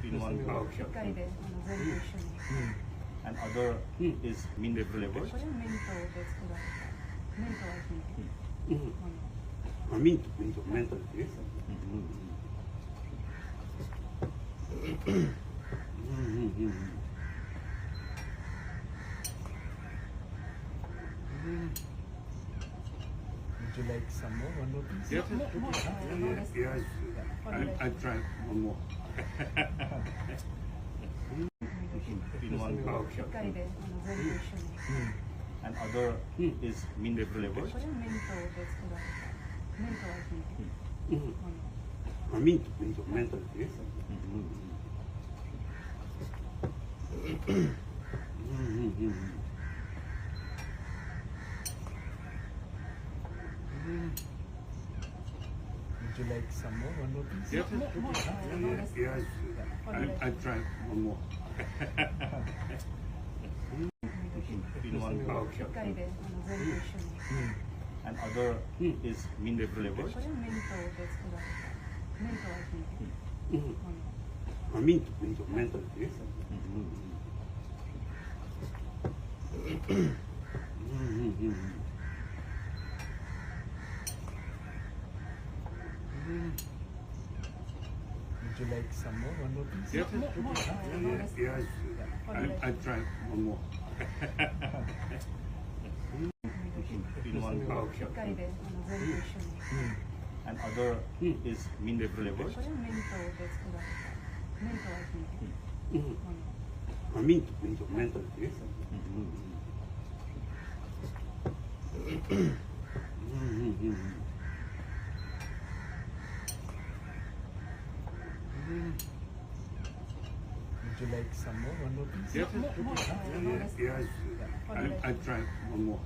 in one block. And other is mean flavor. これはミントで作られたミントが効いてるもの。あ、ミントですね。Would you like some more? One more piece? Yes, yes. I try one more. In one block. しっかりで全部一緒に。And other is mean flavor. これはミントで作られたミントが効いてるもの。あ、ミントですね。Would you like some more? One more piece? Yes, yes. I try one more. In one block. しっかりで全部一緒に。And other is mean flavor. これはミントで作られたミントが効いてるもの。あ、ミントですね。Would you like some more? One more piece? Yes, yes. I try one more. In one block. しっかりで全部一緒に。And other is mean flavor. これはミントで作られたミントが効いてるもの。あ、ミントですね。Would you like some more? One more piece? Yes, yes. I try one more.